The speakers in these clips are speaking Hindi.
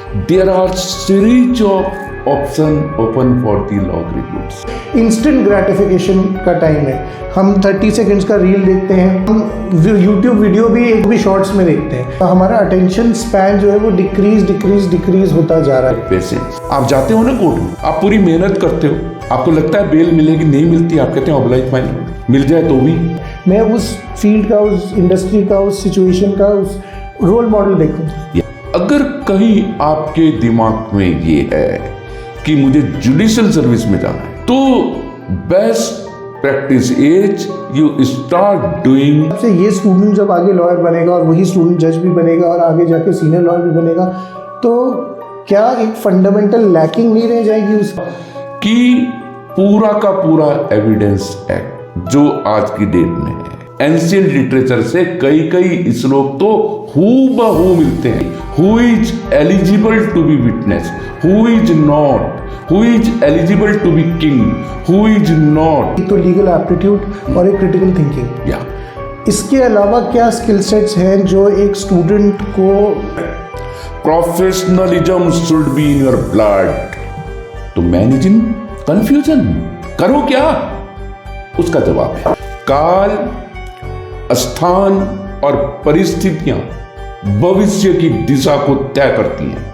There are series of option open for the law graduates. Instant gratification का टाइम है। हम 30 सेकंड्स का रील देखते हैं, हम यूट्यूब वीडियो भी शॉर्ट्स में देखते हैं। हमारा अटेंशन स्पैन जो है वो डिक्रीज होता जा रहा है। पेशेंस, आप जाते हो ना कोर्ट में, आप पूरी मेहनत करते हो, आपको लगता है बेल मिलेगी, नहीं मिलती, आप कहते हैं ऑब्लाइज फाइन, मिल जाए तो भी। मैं उस फील्ड का, उस इंडस्ट्री का, उस सिचुएशन का उस रोल मॉडल देखूं। अगर कहीं आपके दिमाग में ये है कि मुझे जुडिशियल सर्विस में जाना है, तो best practice is you start doing. से ये स्टूडेंट जब आगे लॉयर बनेगा और वही स्टूडेंट जज भी बनेगा और आगे जाके सीनियर लॉयर भी बनेगा, तो क्या एक फंडामेंटल लैकिंग नहीं रह जाएगी उसका? कि पूरा का पूरा एविडेंस एक्ट जो आज की डेट में है, एंशियंट लिटरेचर से कई श्लोक तो हूबहू मिलते हैं। Who is eligible to be witness, who is not, who is eligible to be king, who is not. तो लीगल एप्टीट्यूड और एक क्रिटिकल थिंकिंग, या इसके अलावा क्या स्किल सेट्स हैं जो एक स्टूडेंट को? Professionalism should be in your blood to managing confusion. करो क्या? उसका जवाब है काल, स्थान और परिस्थितियां भविष्य की दिशा को तय करती हैं।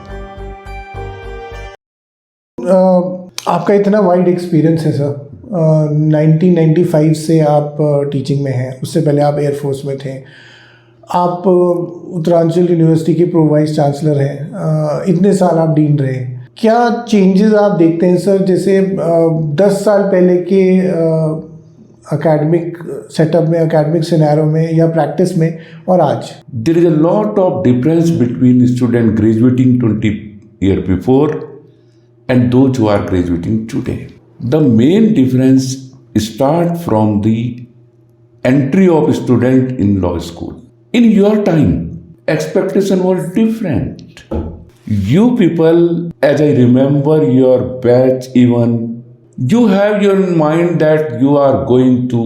आपका इतना वाइड एक्सपीरियंस है सर, 1995 से आप टीचिंग में हैं, उससे पहले आप एयरफोर्स में थे, आप उत्तरांचल यूनिवर्सिटी के प्रो वाइस चांसलर हैं, इतने साल आप डीन रहे। क्या चेंजेस आप देखते हैं सर, जैसे 10 साल पहले के एकेडमिक सेटअप में, एकेडमिक सिनेरियो में या प्रैक्टिस में और आज? There is a lot of difference between student graduating 20 years before and those who are graduating today. The main difference start from the entry of student in law school. In your time, expectation was different. You people, as I remember your batch even, you have your mind that you are going to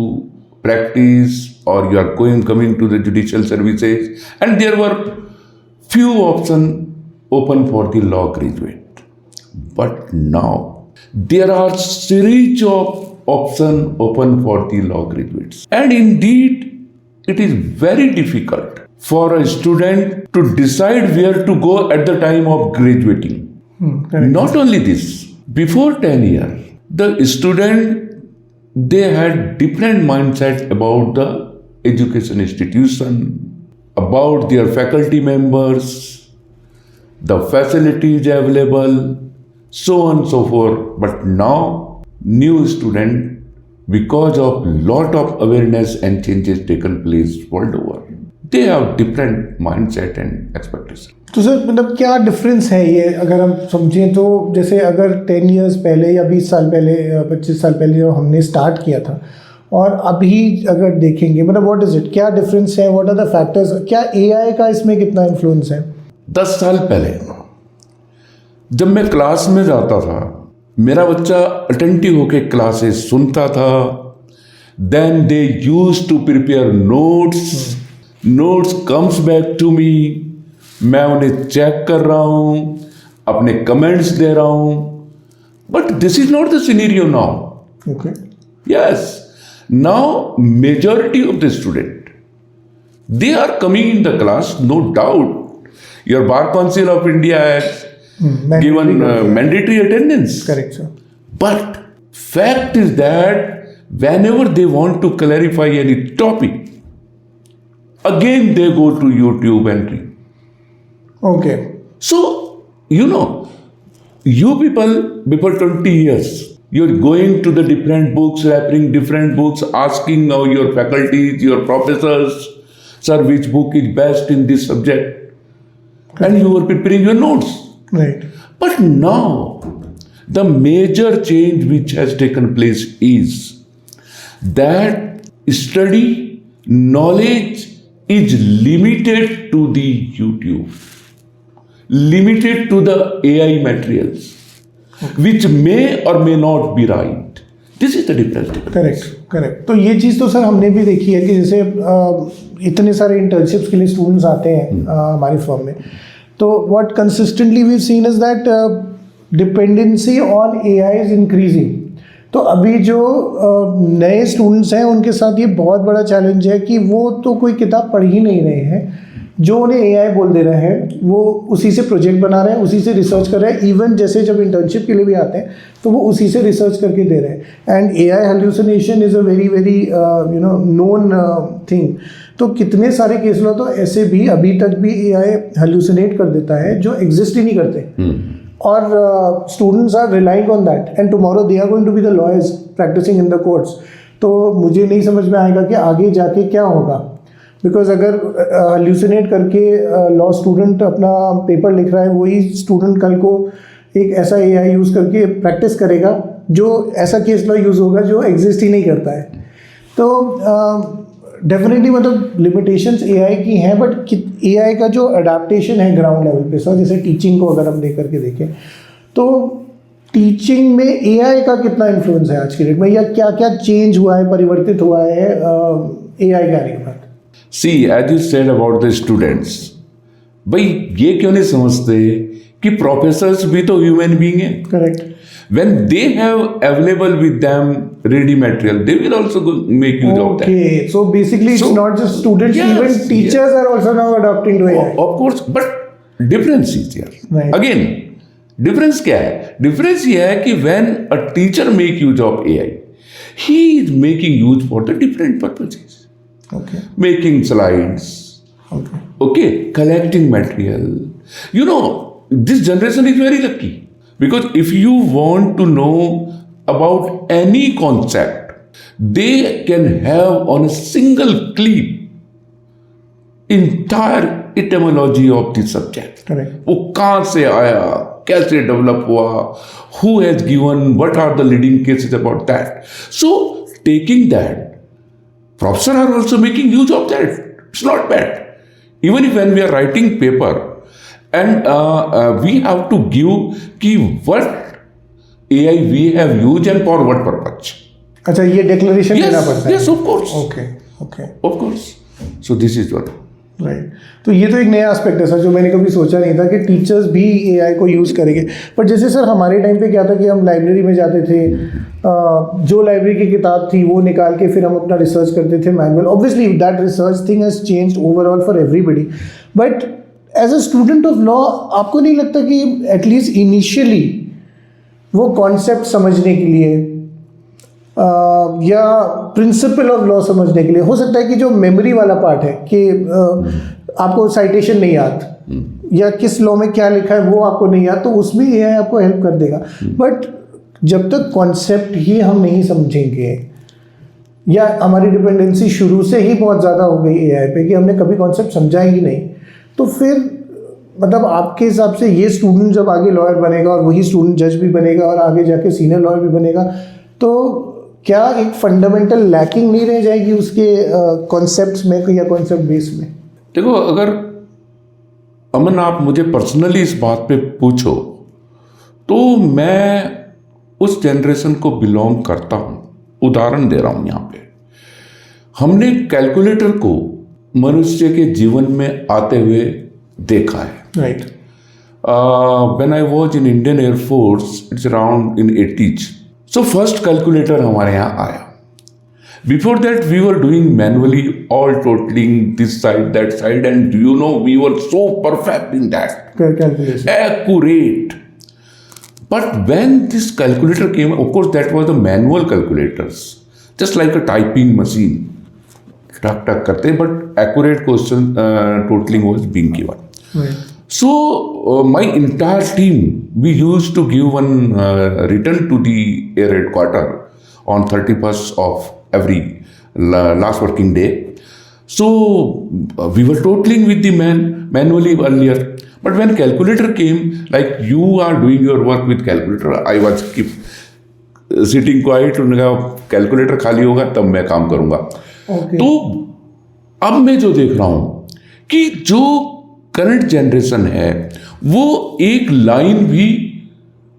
practice or you are coming to the judicial services, and there were few options open for the law graduate. But now there are series of options open for the law graduates, and indeed it is very difficult for a student to decide where to go at the time of graduating. Not only this, before 10 years the student, they had different mindset about the education institution, about their faculty members, the facilities available, so on and so forth. But now new student, because of lot of awareness and changes taken place world over, they have different mindset and expectation. तो सर मतलब क्या डिफरेंस है ये, अगर हम समझें तो? जैसे अगर 10 इयर्स पहले या 20 साल पहले, 25 साल पहले जब हमने स्टार्ट किया था और अभी अगर देखेंगे, मतलब व्हाट इज इट, क्या डिफरेंस है, व्हाट आर द फैक्टर्स? क्या एआई का इसमें कितना इन्फ्लुएंस है? 10 साल पहले जब मैं क्लास में जाता था, मेरा बच्चा अटेंटिव होके क्लासेस सुनता था, then they used to prepare notes comes back to me, मैं उन्हें चेक कर रहा हूं, अपने कमेंट्स दे रहा हूं। But this is not the scenario now. Okay, yes, now majority of the student, they are coming in the class, no doubt. Your Bar Council of India has given mandatory attendance. Correct, sir. But fact is that whenever they want to clarify any topic, again they go to YouTube and read. Okay. So, you know, you people, before 20 years, you're going to the different books, referring different books, asking now your faculties, your professors, sir, which book is best in this subject? And you were preparing your notes. Right. But now, the major change which has taken place is that study, knowledge is limited to the YouTube, limited to the AI materials, which may or may not be right. This is the difference. Correct. तो ये चीज़ तो सर हमने भी देखी है कि जैसे इतने सारे इंटर्नशिप्स के लिए स्टूडेंट्स आते हैं हमारी फर्म में, तो what consistently we've seen is that dependency on AI is increasing. तो अभी जो नए स्टूडेंट्स हैं उनके साथ ये बहुत बड़ा चैलेंज है कि वो तो कोई किताब पढ़ ही नहीं रहे हैं, जो उन्हें AI बोल दे रहे हैं वो उसी से प्रोजेक्ट बना रहे हैं, उसी से रिसर्च कर रहे हैं। इवन जैसे जब इंटर्नशिप के लिए भी आते हैं तो वो उसी से रिसर्च करके दे रहे हैं। And AI hallucination is a very very known thing. तो कितने सारे केस लो तो ऐसे भी अभी तक भी AI हेल्यूसिनेट कर देता है जो एग्जिस्ट ही नहीं करते। और students are relying on that and tomorrow they are going to be the lawyers practising in the courts. तो मुझे नहीं समझ में आएगा कि आगे जाके क्या होगा, बिकॉज अगर हेल्यूसिनेट करके लॉ स्टूडेंट अपना पेपर लिख रहा है, वही स्टूडेंट कल को एक ऐसा AI यूज़ करके प्रैक्टिस करेगा जो ऐसा केस लॉ यूज़ होगा जो एग्जिस्ट ही नहीं करता है। तो डेफिनेटली मतलब लिमिटेशंस AI की हैं, बट AI का जो अडेप्टेशन है ग्राउंड लेवल पे, सर जैसे टीचिंग को अगर हम लेकर के देखें तो टीचिंग में AI का कितना इन्फ्लुएंस है आज की डेट में, या क्या क्या चेंज हुआ है, परिवर्तित हुआ है AI के आने के बाद? See, as you said about the students, भाई ये क्यों नहीं समझते कि प्रोफेसर्स भी तो ह्यूमन बीइंग हैं? Correct. When they have available with them ready material, they will also make use of that. Okay, so basically it's So, not just students, yes, even teachers are also now adopting to AI. Of course, but difference is there. Right. Again, difference क्या है? Difference ये है कि when a teacher make use of AI, he is making use for the different purposes. Okay. Making slides, Okay. okay, collecting material. You know, this generation is very lucky because if you want to know about any concept, they can have on a single clip entire etymology of the subject. Correct. वो कहाँ से आया, कैसे डेवलप हुआ, who has given, what are the leading cases about that. So taking that, professors are also making use of that. It's not bad. Even if when we are writing paper and we have to give कि what AI we have used and for what purpose. अच्छा, ये डिक्लेरेशन देना पड़ता है? Yes, of course. Okay okay, Of course. So this is what. Right. तो ये तो एक नया एस्पेक्ट है सर, जो मैंने कभी सोचा नहीं था कि टीचर्स भी AI को यूज़ करेंगे। बट जैसे सर हमारे टाइम पे क्या था कि हम लाइब्रेरी में जाते थे, जो लाइब्रेरी की किताब थी वो निकाल के फिर हम अपना रिसर्च करते थे manual. Obviously that research thing has changed overall for everybody, but as a student of law आपको नहीं लगता कि एटलीस्ट इनिशियली वो कॉन्सेप्ट समझने के लिए या प्रिंसिपल ऑफ लॉ समझने के लिए, हो सकता है कि जो मेमोरी वाला पार्ट है कि आपको साइटेशन नहीं याद या किस लॉ में क्या लिखा है वो आपको नहीं याद, तो उसमें AI आपको हेल्प कर देगा। बट जब तक कॉन्सेप्ट ही हम नहीं समझेंगे या हमारी डिपेंडेंसी शुरू से ही बहुत ज़्यादा हो गई AI पे कि हमने कभी कॉन्सेप्ट समझा ही नहीं, तो फिर मतलब आपके हिसाब से ये स्टूडेंट जब आगे लॉयर बनेगा और वही स्टूडेंट जज भी बनेगा और आगे जाके सीनियर लॉयर भी बनेगा, तो क्या एक फंडामेंटल लैकिंग नहीं रह जाएगी उसके कॉन्सेप्ट्स में या कॉन्सेप्ट बेस में? देखो, अगर अमन आप मुझे पर्सनली इस बात पे पूछो तो मैं उस जनरेशन को बिलोंग करता हूँ। उदाहरण दे रहा हूँ यहाँ पे, हमने कैलकुलेटर को मनुष्य के जीवन में आते हुए देखा है। Right. When I was in Indian air force, it's around in 80s, so first calculator हमारे यहाँ आया। Before that we were doing manually all totalling this side that side, and you know we were so perfect in that, calculation accurate. But when this calculator came, of course that was the manual calculators, just like a typing machine, टक टक करते, but accurate question totaling was being given. Right. So my entire team, we used to give one return to the air headquarter on 31st of every last working day. So we were totaling with the manually earlier, but when calculator came, like you are doing your work with calculator, I was keep sitting quiet, उन्होंने कहा कैलकुलेटर खाली होगा तब मैं काम करूँगा। Okay. तो अब मैं जो देख रहा हूँ कि जो करंट जनरेशन है वो एक लाइन भी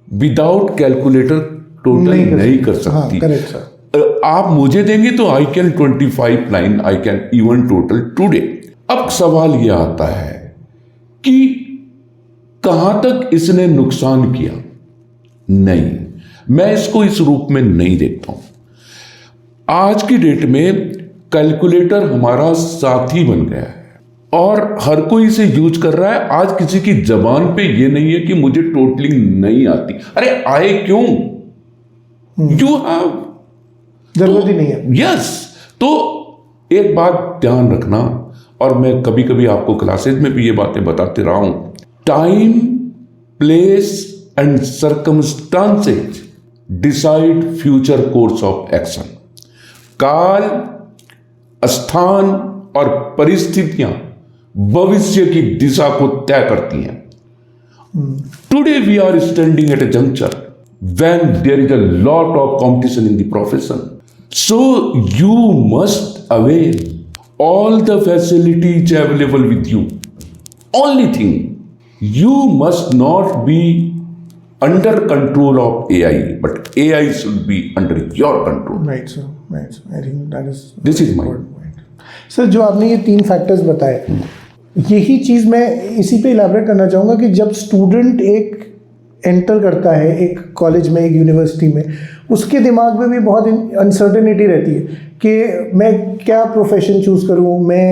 विदाउट कैलकुलेटर टोटल नहीं कर सकती। हाँ, करेक्ट सर। आप मुझे देंगे तो I can 25 line I can even total today. अब सवाल ये आता है कि कहां तक इसने नुकसान किया? नहीं, मैं इसको इस रूप में नहीं देखता हूं। आज की डेट में कैलकुलेटर हमारा साथी बन गया है और हर कोई इसे यूज कर रहा है। आज किसी की जबान पे ये नहीं है कि मुझे टोटलिंग नहीं आती। अरे आए क्यों? यू हैव, जरूरत ही नहीं है। यस। तो एक बात ध्यान रखना, और मैं कभी कभी आपको क्लासेज में भी ये बातें बताते रहा हूं, time, place and circumstances decide future course of action. काल, स्थान और परिस्थितियां भविष्य की दिशा को तय करती हैं। Today we are standing at a juncture when there is a lot of competition in the profession. So you must avail all the facilities available with you. Only thing, you must not be under control of AI, but AI should be under your control. Right, sir. Right, sir. I think that is. This is my point. Sir, जो आपने ये 3 फैक्टर्स बताए, यही चीज़ मैं इसी पे इलाबरेट करना चाहूँगा कि जब स्टूडेंट एक एंटर करता है एक कॉलेज में, एक यूनिवर्सिटी में, उसके दिमाग में भी बहुत अनसर्टेनिटी रहती है कि मैं क्या प्रोफेशन चूज़ करूँ। मैं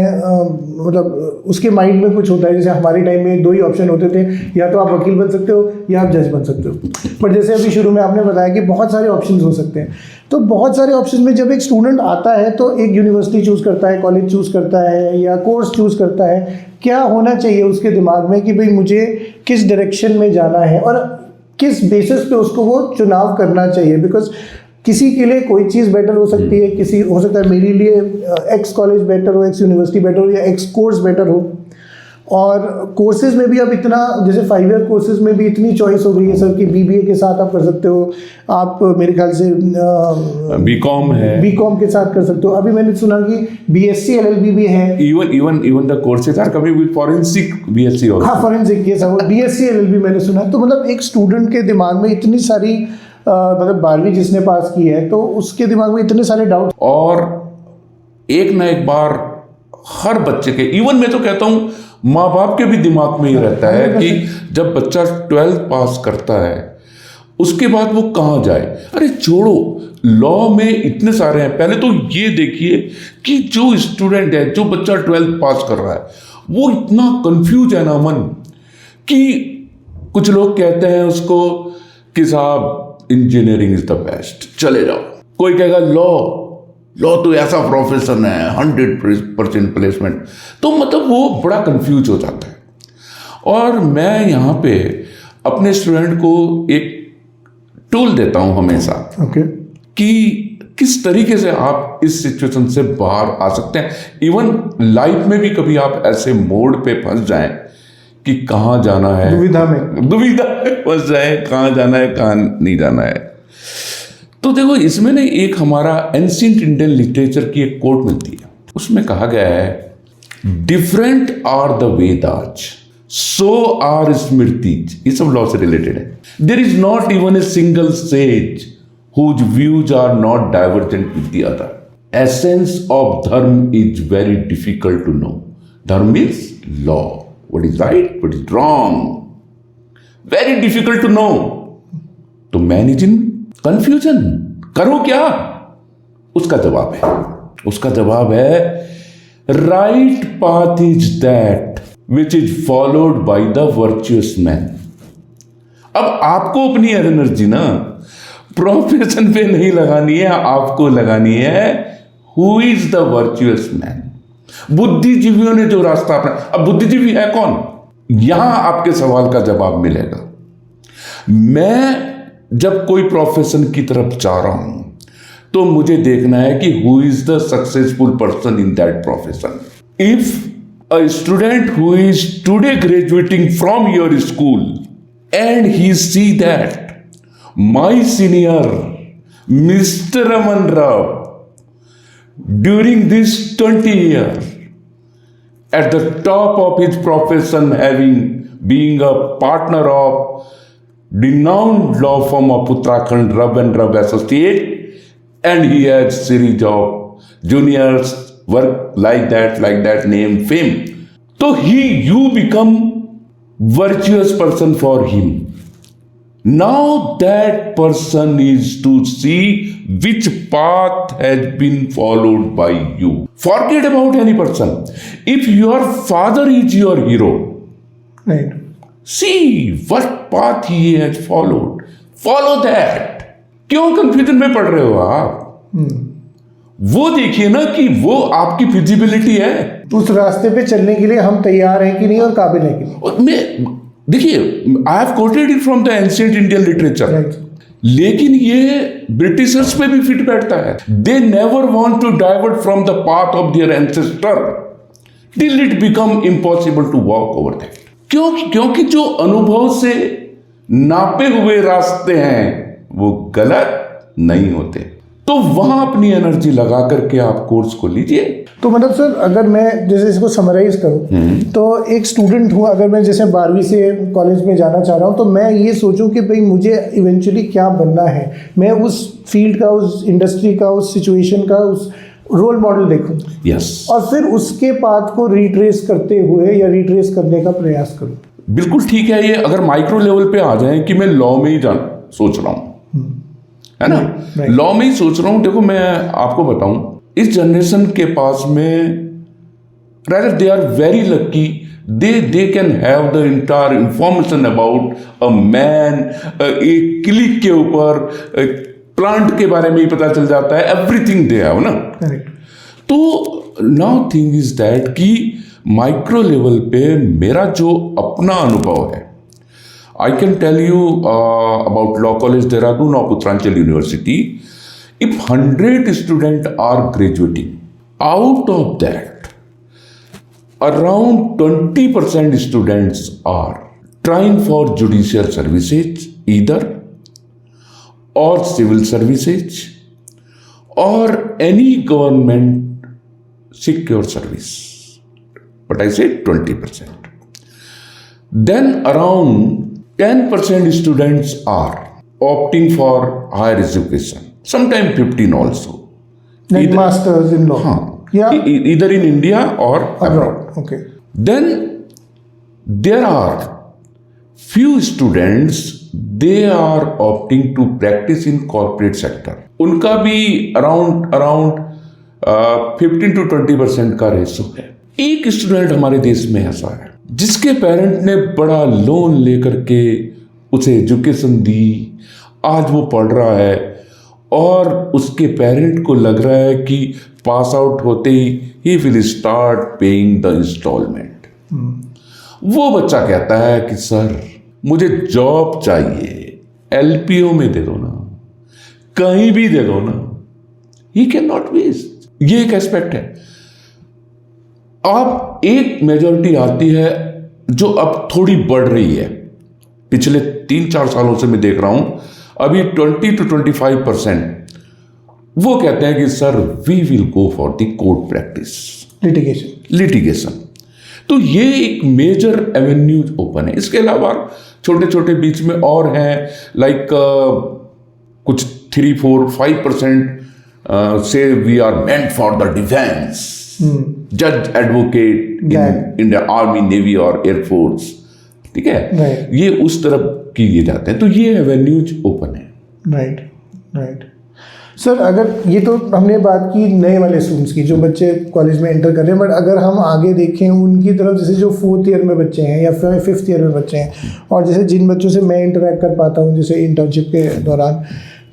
मतलब उसके माइंड में कुछ होता है। जैसे हमारे टाइम में 2 ही ऑप्शन होते थे, या तो आप वकील बन सकते हो या आप जज बन सकते हो। पर जैसे अभी शुरू में आपने बताया कि बहुत सारे ऑप्शंस हो सकते हैं, तो बहुत सारे ऑप्शन में जब एक स्टूडेंट आता है तो एक यूनिवर्सिटी चूज़ करता है, कॉलेज चूज़ करता है या कोर्स चूज़ करता है। क्या होना चाहिए उसके दिमाग में कि भाई मुझे किस डायरेक्शन में जाना है और किस बेसिस पे उसको वो चुनाव करना चाहिए? बिकॉज किसी के लिए कोई चीज़ बेटर हो सकती है, किसी हो सकता है मेरे लिए एक्स कॉलेज बेटर हो, एक्स यूनिवर्सिटी बेटर हो या एक्स कोर्स बेटर हो। और कोर्सेज में भी अब इतना, जैसे 5 ईयर कोर्सेज में भी इतनी चॉइस हो गई है सर कि BBA के साथ आप कर सकते हो, आप मेरे ख्याल से बीकॉम है, बीकॉम के साथ कर सकते हो। अभी मैंने सुना कि BSc LLB भी है। even the courses are coming with forensic BSc also. हाँ, फोरेंसिक, ये सब BSc LLB मैंने सुना। तो मतलब एक स्टूडेंट के दिमाग में इतनी सारी मतलब 12वीं जिसने पास की है तो उसके दिमाग में इतने सारे डाउट, और एक ना एक बार हर बच्चे के, इवन मैं तो कहता हूं माँ बाप के भी दिमाग में ये रहता है कि जब बच्चा 12th पास करता है उसके बाद वो कहाँ जाए। अरे छोड़ो, लॉ में इतने सारे हैं। पहले तो ये देखिए कि जो स्टूडेंट है, जो बच्चा 12th पास कर रहा है, वो इतना कंफ्यूज है ना मन, कि कुछ लोग कहते हैं उसको कि साहब इंजीनियरिंग इज द बेस्ट, चले जाओ। कोई कहेगा लॉ तो ऐसा प्रोफेशन है, 100% प्लेसमेंट। तो मतलब वो बड़ा कंफ्यूज हो जाता है। और मैं यहाँ पे अपने स्टूडेंट को एक टूल देता हूँ हमेशा, कि किस तरीके से आप इस सिचुएशन से बाहर आ सकते हैं। इवन लाइफ में भी कभी आप ऐसे मोड पे फंस जाएं कि कहाँ जाना है, दुविधा में फंस जाए, कहाँ जाना है कहाँ नहीं जाना है। तो देखो, इसमें ना एक हमारा एंशिएंट इंडियन लिटरेचर की एक कोट मिलती है। उसमें कहा गया है, different are the Vedas, so are smritis. ये सब लॉ से रिलेटेड है। There is not even a single sage whose views are not divergent with the other. Essence of dharma is very difficult to know. Dharma means law. What is right, what is wrong. Very difficult to know. तो man is in confusion. करो क्या? उसका जवाब है right path is that which is followed by the virtuous man. अब आपको अपनी एनर्जी ना प्रोफेशन पे नहीं लगानी है, आपको लगानी है who is the virtuous man. बुद्धिजीवियों ने जो रास्ता अपना, अब बुद्धिजीवी है कौन, यहां आपके सवाल का जवाब मिलेगा। मैं जब कोई प्रोफेशन की तरफ जा रहा हूं तो मुझे देखना है कि who is the successful person in that profession. If a student who is today graduating from your school and he see that my senior, Mr. Raman Rao, during this 20 years, at the top of his profession, being a partner of renowned law firm of Uttarakhand, Rub and Rub Associate, and he has series of juniors work like that, name, fame. So you become virtuous person for him. Now that person is to see which path has been followed by you. Forget about any person. If your father is your hero, right, see what path he has followed. Follow that. क्यों कंफ्यूजन में पड़ रहे हो आप? वो देखिए ना कि वो आपकी फिजिबिलिटी है। उस रास्ते पे चलने के लिए हम तैयार हैं कि नहीं और काबिल हैं कि नहीं। और मैं देखिए, I have quoted it from the ancient Indian literature, right, लेकिन ये ब्रिटिशर्स पे भी फिट बैठता है। They never want to divert from the path of their ancestor till it become impossible to walk over that. क्योंकि जो अनुभव से नापे हुए रास्ते हैं वो गलत नहीं होते। तो वहां अपनी एनर्जी लगा करके आप कोर्स को लीजिए। तो मतलब सर, अगर मैं जैसे इसको समराइज करूं तो एक स्टूडेंट हूं, अगर मैं जैसे 12वीं से कॉलेज में जाना चाह रहा हूं तो मैं ये सोचूं कि भाई मुझे इवेंचुअली क्या बनना है, मैं उस फील्ड का, उस इंडस्ट्री का, उस सिचुएशन का, उस रोल मॉडल देखूं। यस, और फिर उसके पाथ को रिट्रेस करते हुए या रिट्रेस करने का प्रयास करूं। बिल्कुल ठीक है। ये अगर माइक्रो लेवल पे आ जाए कि मैं लॉ में ही सोच रहा हूं, है ना, Right. लॉ में ही सोच रहा हूं। देखो मैं आपको बताऊं, इस जनरेशन के पास में rather they are very lucky, they can have the entire information about a man, एक क्लिक के ऊपर प्लांट के बारे में ही पता चल जाता है, एवरीथिंग दे हैव ना। करेक्ट। तो नाउ थिंग इज दैट कि माइक्रो लेवल पे मेरा जो अपना अनुभव है, I can tell you about Law College Dehradun of Uttaranchal University. If 100 students are graduating, out of that, around 20% students are trying for judicial services, either or civil services, or any government secure service. But I said 20%. Then around 10% students are opting for higher education, sometimes 15 also. Like masters in law. हाँ, Yeah. Either in India or abroad. Okay. Then there are few students, they are opting to practice in corporate sector. उनका भी around 15 to 20% का रेशो है। एक स्टूडेंट हमारे देश में ऐसा है जिसके पेरेंट ने बड़ा लोन लेकर के उसे एजुकेशन दी, आज वो पढ़ रहा है और उसके पेरेंट को लग रहा है कि पास आउट होते ही will start paying the instalment. वो बच्चा कहता है कि सर मुझे जॉब चाहिए, एलपीओ में दे दो ना, कहीं भी दे दो ना। He can not waste. ये एक एस्पेक्ट है। अब एक मेजॉरिटी आती है जो अब थोड़ी बढ़ रही है, पिछले 3-4 सालों से मैं देख रहा हूं, अभी 20 to 25% वो कहते हैं कि sir we will go for the court practice, litigation. तो ये एक मेजर एवेन्यू ओपन है। इसके अलावा छोटे छोटे बीच में और हैं, लाइक कुछ 3-4-5% से we are meant for the defence, जज advocate in the army, navy और एयरफोर्स, ठीक है, ये उस तरफ किए जाते हैं। तो ये एवेन्यूज ओपन है। राइट सर, अगर ये तो हमने बात की नए वाले स्टूडेंट्स की जो बच्चे कॉलेज में एंटर कर रहे हैं, बट अगर हम आगे देखें उनकी तरफ, जैसे जो 4th ईयर में बच्चे हैं या 5th ईयर में बच्चे हैं, और जैसे जिन बच्चों से मैं इंटरेक्ट कर पाता हूँ जैसे इंटर्नशिप के दौरान,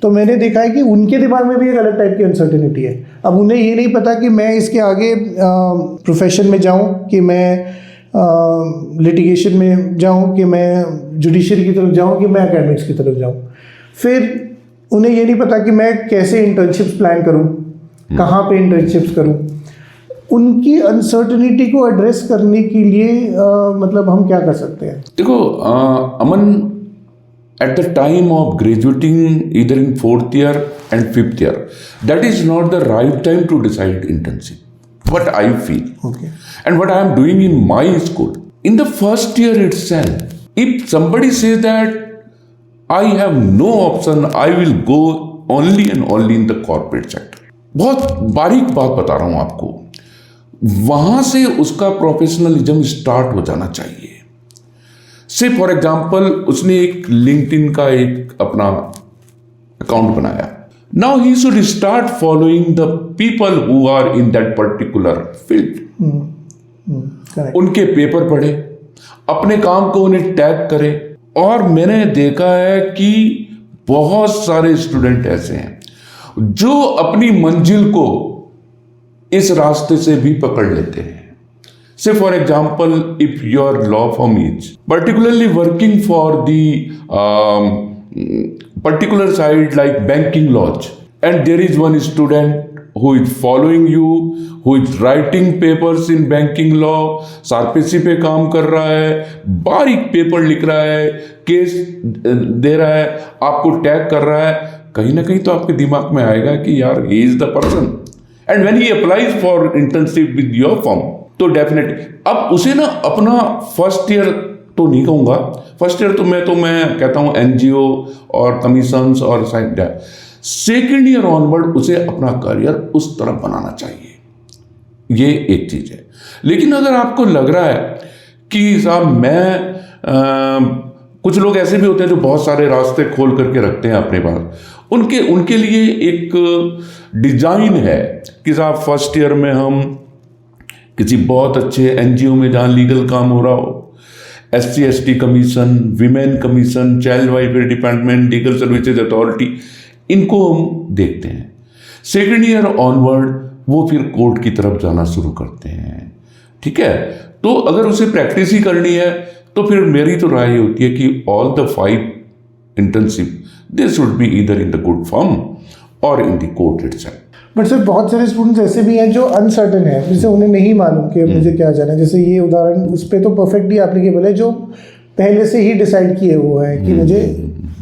तो मैंने देखा है कि उनके दिमाग में भी एक अलग टाइप की अनसर्टेनिटी है। अब उन्हें ये नहीं पता कि मैं इसके आगे प्रोफेशन में जाऊं, कि मैं लिटिगेशन में जाऊं, कि मैं जुडिशरी की तरफ जाऊं, कि मैं एकेडमिक्स की तरफ जाऊं। फिर उन्हें ये नहीं पता कि मैं कैसे इंटर्नशिप्स प्लान करूं, कहाँ पे इंटर्नशिप्स करूं। उनकी अनसर्टेनिटी को एड्रेस करने के लिए मतलब हम क्या कर सकते हैं? देखो अमन, at the time of graduating either in 4th year and 5th year, that is not the right time to decide internship, what I feel. Okay. And what I am doing in my school, in the first year itself, if somebody says that I have no option, I will go only and only in the corporate sector, बहुत बारीक बात बता रहा हूं आपको, वहां से उसका प्रोफेशनलिज्म स्टार्ट हो जाना चाहिए। से फॉर एग्जाम्पल उसने एक लिंक्डइन का एक अपना अकाउंट बनाया. Now he should start following the people who are in that particular field. Correct. उनके पेपर पढ़े, अपने काम को उन्हें टैग करे. और मैंने देखा है कि बहुत सारे स्टूडेंट ऐसे हैं जो अपनी मंजिल को इस रास्ते से भी पकड़ लेते हैं. Say for example, if your law firm is particularly working for the particular side like banking laws, and there is one student who is following you, who is writing papers in banking law, SARPC पे काम कर रहा है, बारीक पेपर लिख रहा है, केस दे रहा है, आपको टैग कर रहा है, कहीं ना कहीं तो आपके दिमाग में आएगा कि यार he is the person. And when he applies for internship with your firm, तो डेफिनेटली अब उसे ना अपना फर्स्ट ईयर तो नहीं कहूँगा, फर्स्ट ईयर तो मैं कहता हूँ एनजीओ और कमीशंस और सेकेंड ईयर ऑनवर्ड उसे अपना करियर उस तरफ बनाना चाहिए. ये एक चीज़ है. लेकिन अगर आपको लग रहा है कि साहब मैं कुछ लोग ऐसे भी होते हैं जो बहुत सारे रास्ते खोल करके रखते हैं अपने पास, उनके लिए एक डिजाइन है कि साहब फर्स्ट ईयर में हम किसी बहुत अच्छे एनजीओ में जहाँ लीगल काम हो रहा हो, SC/ST commission, women commission, child welfare department, legal services authority, इनको हम देखते हैं. सेकेंड ईयर ऑनवर्ड वो फिर कोर्ट की तरफ जाना शुरू करते हैं. ठीक है. तो अगर उसे प्रैक्टिस ही करनी है तो फिर मेरी तो राय होती है कि all the 5 internship they should be either in the good firm और in the court itself. But sir बहुत सारे स्टूडेंट्स ऐसे भी हैं जो अनसर्टन है, जैसे उन्हें नहीं मालूम कि मुझे क्या जाना है. जैसे ये उदाहरण उस पर तो परफेक्टली एप्लीकेबल है जो पहले से ही डिसाइड किए हुए हैं कि मुझे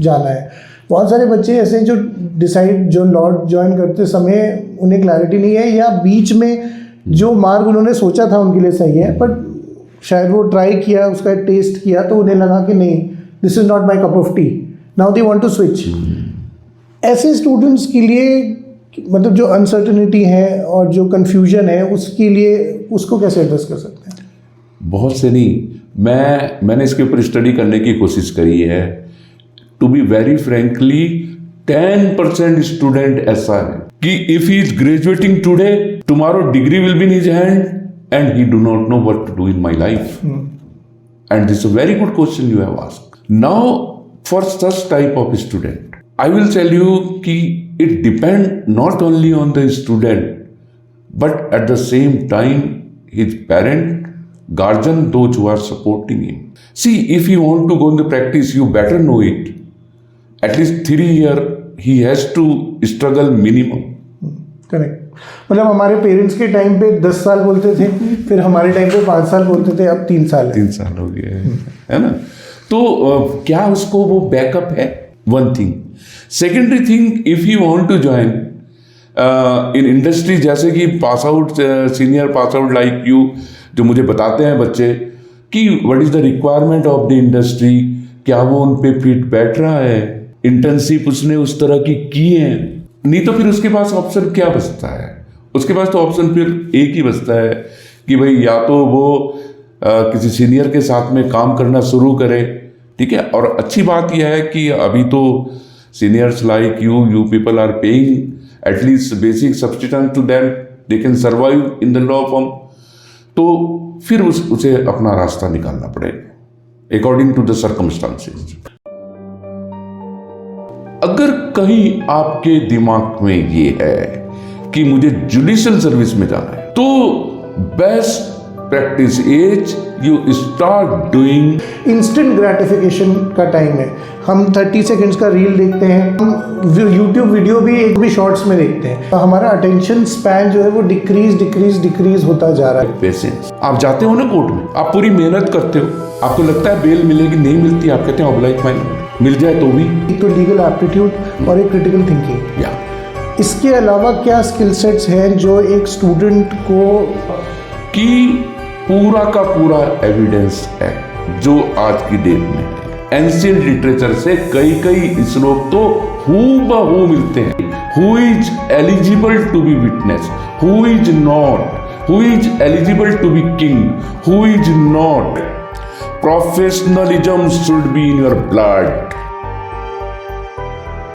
जाना है. बहुत सारे बच्चे ऐसे हैं जो लॉ ज्वाइन करते समय उन्हें क्लैरिटी नहीं है, या बीच में जो मार्ग उन्होंने सोचा था उनके लिए सही है, बट शायद वो ट्राई किया, उसका टेस्ट किया, तो उन्हें लगा कि नहीं, this is not my cup of tea, now they want to switch. ऐसे स्टूडेंट्स के लिए मतलब जो अनसर्टनिटी है और जो कन्फ्यूजन है उसके लिए उसको कैसे एड्रेस कर सकते हैं? बहुत से नहीं, मैंने इसके ऊपर स्टडी करने की कोशिश करी है. To be very frankly 10% student ऐसा है कि if he is graduating today, tomorrow degree will be in his hand and he do not know what to do in my life. And this a very good question you have asked. Now for such type of student I will tell you कि it depend not only on the student, but at the same time his parent, guardian, those who are supporting him. See, if you want to go in the practice, you better know it. At least 3 years he has to struggle minimum. Correct. मतलब हमारे पेरेंट्स के टाइम पे 10 साल बोलते थे, फिर हमारे टाइम पे 5 साल बोलते थे, अब 3 साल है. 3 साल हो गए है ना. तो क्या उसको वो बैकअप है? One thing. Secondary thing, if you want to join in industry, जैसे कि pass out senior pass out like you जो मुझे बताते हैं बच्चे कि what is the requirement of the industry, क्या वो उन पे फिट बैठ रहा है, इंटर्नशिप उसने उस तरह की है, नहीं तो फिर उसके पास ऑप्शन क्या बचता है? उसके पास तो ऑप्शन फिर एक ही बचता है कि भाई या तो वो किसी सीनियर के साथ में काम करना शुरू करे. ठीक है. और अच्छी बात यह है कि अभी तो seniors like you people are paying at least basic substitution to them, they can survive in the law form. तो फिर उसे अपना रास्ता निकालना पड़ेगा अकॉर्डिंग टू द सर्कमस्टांसेस. अगर कहीं आपके दिमाग में ये है कि मुझे जुडिशियल सर्विस में जाना है, तो best practice as you start doing. Instant gratification का टाइम है. हम 30 सेकेंड्स का रील देखते हैं, हम यूट्यूब वीडियो भी एक भी शॉर्ट्स में देखते हैं. हमारा अटेंशन स्पैन जो है वो डिक्रीज होता जा रहा है. पेशेंस. आप जाते हो ना कोर्ट में, आप पूरी मेहनत करते हो, आपको लगता है बेल मिलेगी, नहीं मिलती, आप कहते हैं ऑब्लाइक माइंड, मिल जाए तो भी. तो लीगल एप्टीट्यूड और एक क्रिटिकल थिंकिंग. या इसके अलावा क्या स्किल सेट्स हैं जो एक स्टूडेंट को कि पूरा का पूरा एविडेंस है जो आज की डेट में है. एंशिएंट लिटरेचर से कई श्लोक तो हूबहू मिलते हैं. Who is eligible to be witness, who is not, who is eligible to be king, who is not. professionalism should be in your blood.